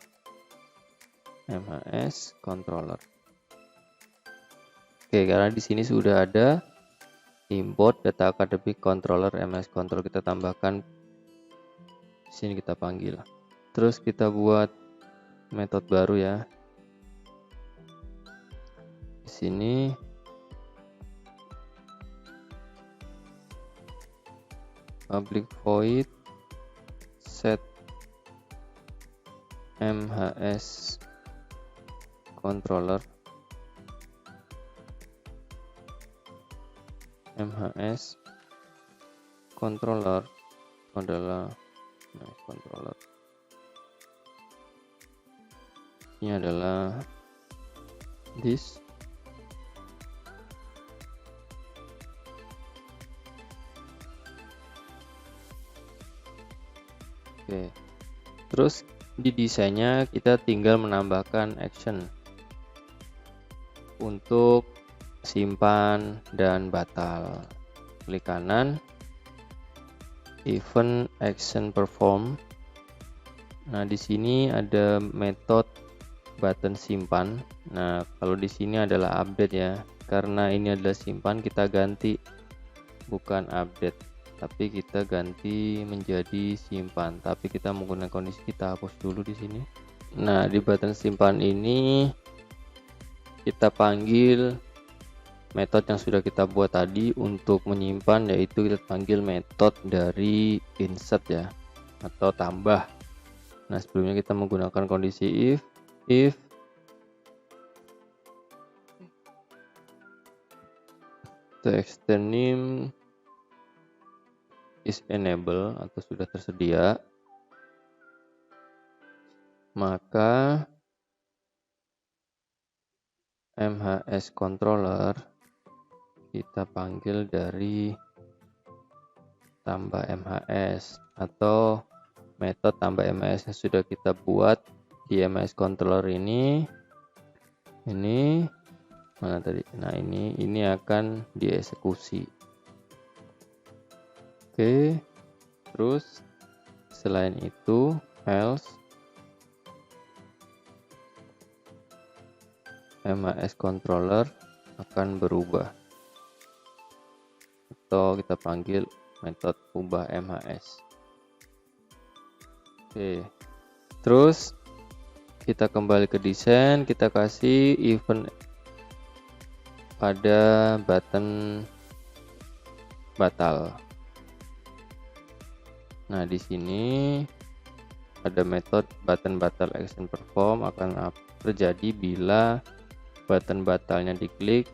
Oke, karena di sini sudah ada import data academic controller MHS control, kita tambahkan di sini, kita panggil. Terus kita buat metode baru ya. Di sini public void set MHS controller adalah controller. Ini adalah this. Oke. Terus di desainnya kita tinggal menambahkan action untuk simpan dan batal. Klik kanan, event action perform. Nah, di sini ada metode button simpan. Nah, kalau di sini adalah update ya. Karena ini adalah simpan, kita ganti bukan update, tapi kita ganti menjadi simpan. Tapi kita menggunakan kondisi, kita hapus dulu di sini. Nah, di button simpan ini kita panggil metode yang sudah kita buat tadi untuk menyimpan, yaitu kita panggil metode dari insert ya, atau tambah. Nah, sebelumnya kita menggunakan kondisi if the extend name is enable atau sudah tersedia, maka MHS controller kita panggil dari tambah MHS atau metode tambah MHS yang sudah kita buat di MHS controller ini mana tadi? Nah, ini akan dieksekusi. Oke. Terus selain itu else MHS controller akan berubah, atau kita panggil metode ubah MHS. Oke. Terus kita kembali ke desain, kita kasih event pada button batal. Nah, di sini ada metode button batal action perform akan terjadi bila button batalnya diklik,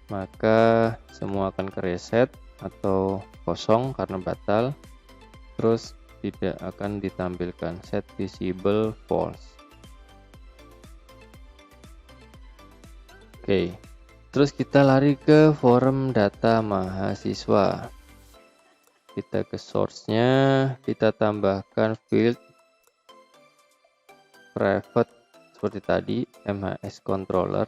maka semua akan kereset atau kosong karena batal, terus tidak akan ditampilkan set visible false. Oke, terus kita lari ke forum data mahasiswa. Kita ke source-nya, kita tambahkan field private seperti tadi, MHS controller.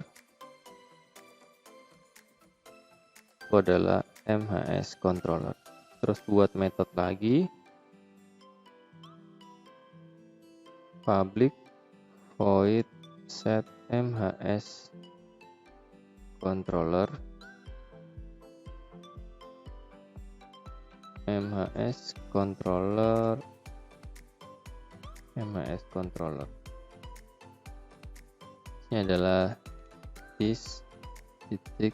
Itu adalah MHS controller. Terus buat metode lagi, public void set MHS controller, MHS controller. Ini adalah this titik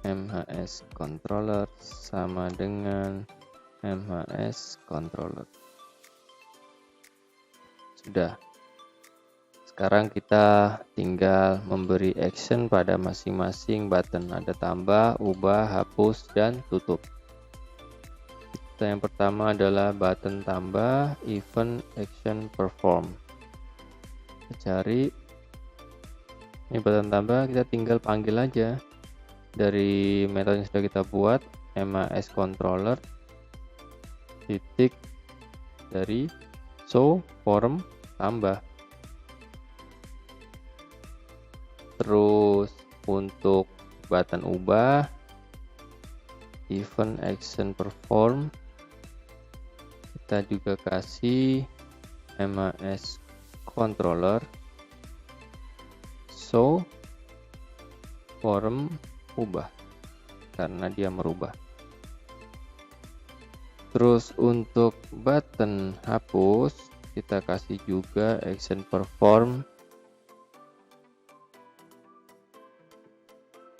MHS controller sama dengan MHS controller. Sudah. Sekarang kita tinggal memberi action pada masing-masing button. Ada tambah, ubah, hapus, dan tutup. Yang pertama adalah button tambah, event action perform. Kita cari ini button tambah, kita tinggal panggil aja dari metode yang sudah kita buat, MHS controller titik dari show form tambah. Terus untuk button ubah, event action perform, kita juga kasih MHS controller show form ubah karena dia merubah. Terus untuk button hapus, kita kasih juga action perform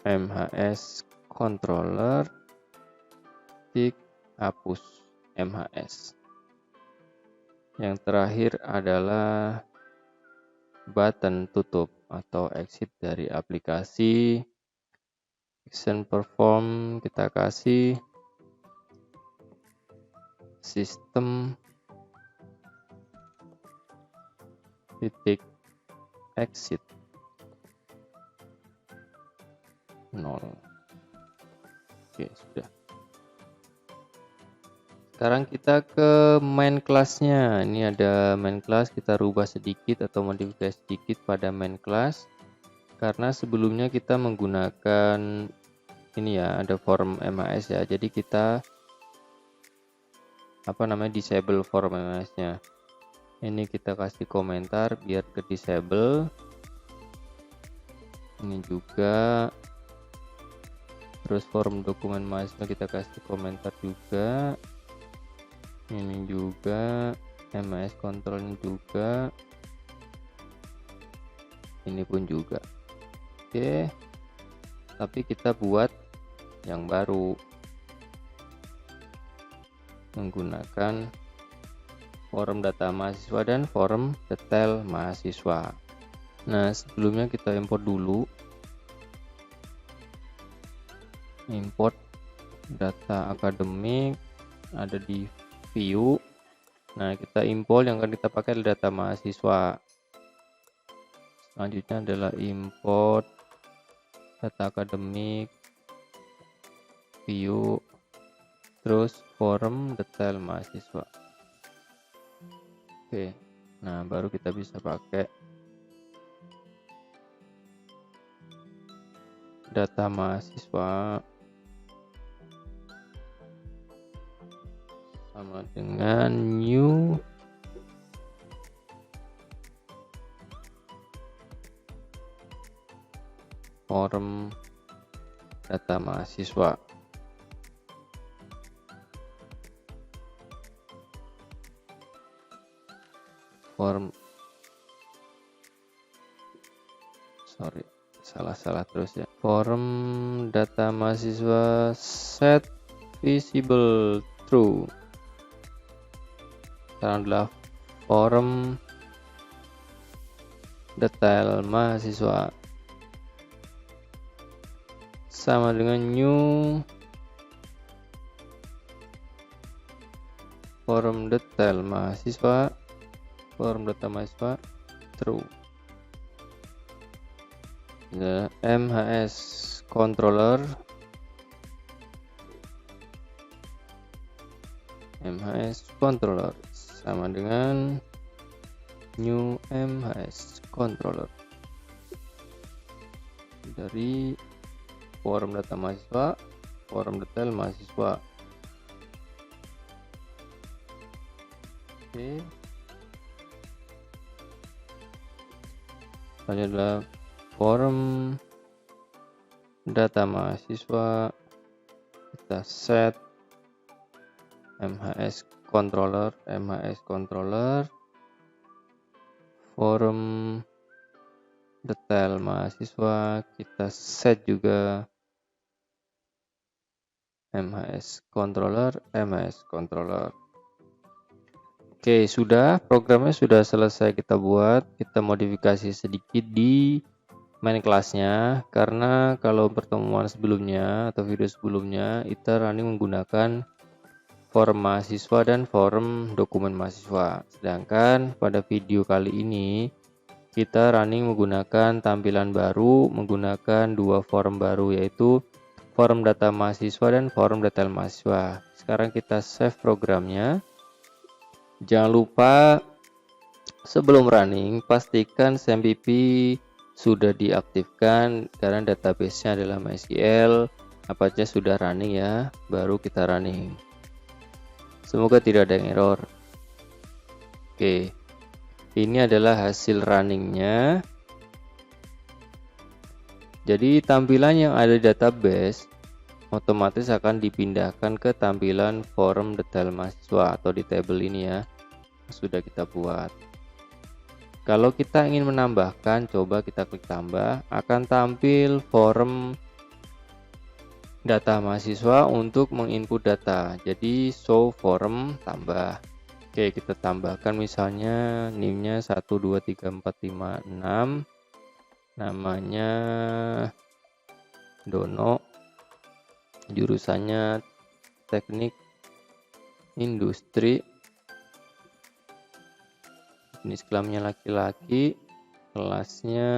MHS controller titik hapus MHS. Yang terakhir adalah button tutup atau exit dari aplikasi. Action perform kita kasih sistem titik exit 0. Oke, sudah. Sekarang kita ke main class-nya. Ini ada main class, kita rubah sedikit atau modifikasi sedikit pada main class. Karena sebelumnya kita menggunakan ini ya, ada form MHS ya. Jadi kita disable form MHS-nya. Ini kita kasih komentar biar ke disable. Ini juga. Terus form dokumen mahasiswa kita kasih komentar juga. Ini juga, MHS control juga. Ini pun juga. Oke. Tapi kita buat yang baru menggunakan forum data mahasiswa dan forum detail mahasiswa. Nah, sebelumnya kita import dulu. Import data akademik, ada di view. Nah, kita import yang akan kita pakai adalah data mahasiswa. Selanjutnya adalah import data akademik, view, terus forum detail mahasiswa. Oke, Nah, baru kita bisa pakai data mahasiswa sama dengan new form data mahasiswa. Salah terus ya. Form data mahasiswa set visible true. Sekarang adalah form detail mahasiswa sama dengan new form detail mahasiswa, form data mahasiswa true. MHS controller sama dengan new MHS controller dari form data mahasiswa, form detail mahasiswa. Oke, selanjutnya adalah form data mahasiswa, kita set MHS controller, form detail mahasiswa, kita set juga MHS controller. Oke, sudah, programnya sudah selesai kita buat. Kita modifikasi sedikit di main kelasnya, karena kalau pertemuan sebelumnya atau video sebelumnya kita running menggunakan form mahasiswa dan form dokumen mahasiswa. Sedangkan pada video kali ini kita running menggunakan tampilan baru, menggunakan dua form baru, yaitu form data mahasiswa dan form detail mahasiswa. Sekarang kita save programnya. Jangan lupa sebelum running pastikan SAMPP sudah diaktifkan, karena database-nya adalah MySQL. Apa aja sudah running ya, baru kita running. Semoga tidak ada yang error. Oke, ini adalah hasil runningnya. Jadi tampilan yang ada di database otomatis akan dipindahkan ke tampilan form detail mahasiswa atau di table ini ya, sudah kita buat. Kalau kita ingin menambahkan, coba kita klik tambah, akan tampil form data mahasiswa untuk menginput data. Jadi show form tambah. Oke, kita tambahkan misalnya NIM-nya 123456, namanya Dono, jurusannya teknik industri, jenis kelaminnya laki-laki, kelasnya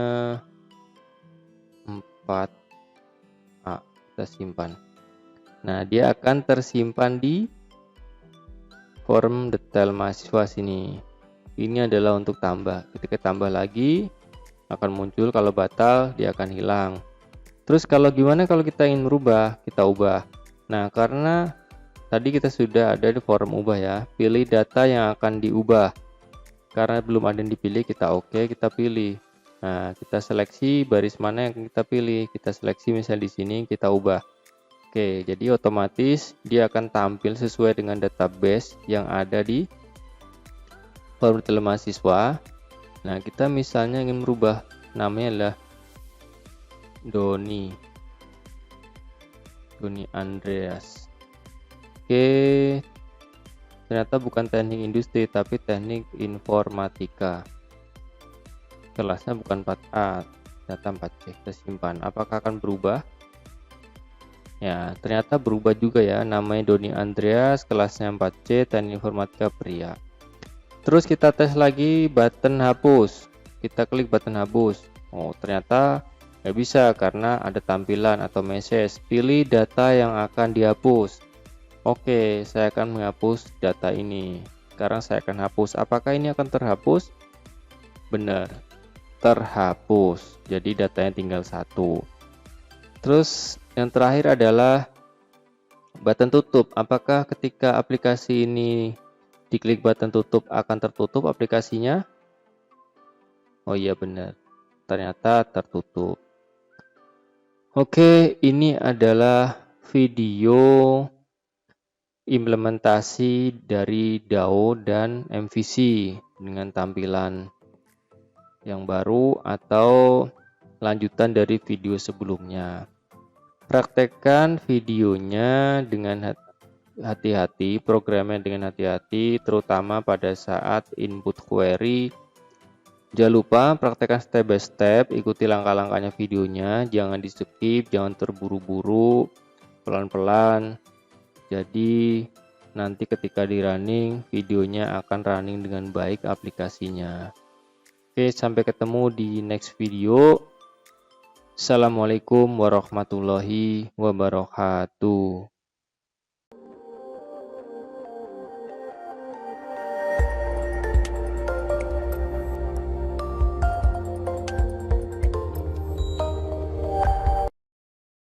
4A. Kita simpan. Nah, dia akan tersimpan di form detail mahasiswa sini. Ini adalah untuk tambah. Ketika tambah lagi akan muncul, kalau batal dia akan hilang. Terus kalau gimana kalau kita ingin merubah, kita ubah. Nah, karena tadi kita sudah ada di form ubah ya, pilih data yang akan diubah. Karena belum ada yang dipilih, kita oke, kita pilih. Nah, kita seleksi baris mana yang kita pilih. Kita seleksi misal di sini, kita ubah. Oke, jadi otomatis dia akan tampil sesuai dengan database yang ada di form detail mahasiswa. Nah, kita misalnya ingin merubah namanya adalah Doni Andreas. Oke, ternyata bukan teknik industri tapi teknik informatika. Kelasnya bukan 4A, data 4C. Kita simpan. Apakah akan berubah? Ya, ternyata berubah juga ya. Namanya Doni Andreas, kelasnya 4C, teknik informatika pria. Terus kita tes lagi button hapus. Kita klik button hapus. Oh, ternyata nggak bisa karena ada tampilan atau message. Pilih data yang akan dihapus. Oke, saya akan menghapus data ini. Sekarang saya akan hapus. Apakah ini akan terhapus? Benar, terhapus. Jadi datanya tinggal 1. Terus yang terakhir adalah button tutup. Apakah ketika aplikasi ini diklik button tutup akan tertutup aplikasinya? Oh iya benar, ternyata tertutup. Oke, ini adalah video implementasi dari DAO dan MVC dengan tampilan yang baru atau lanjutan dari video sebelumnya. Praktekkan videonya dengan hati-hati, programnya dengan hati-hati, terutama pada saat input query. Jangan lupa praktekkan step by step, ikuti langkah-langkahnya videonya, jangan di skip, jangan terburu-buru, pelan-pelan. Jadi nanti ketika di running, videonya akan running dengan baik aplikasinya. Oke, sampai ketemu di next video. Assalamualaikum warahmatullahi wabarakatuh.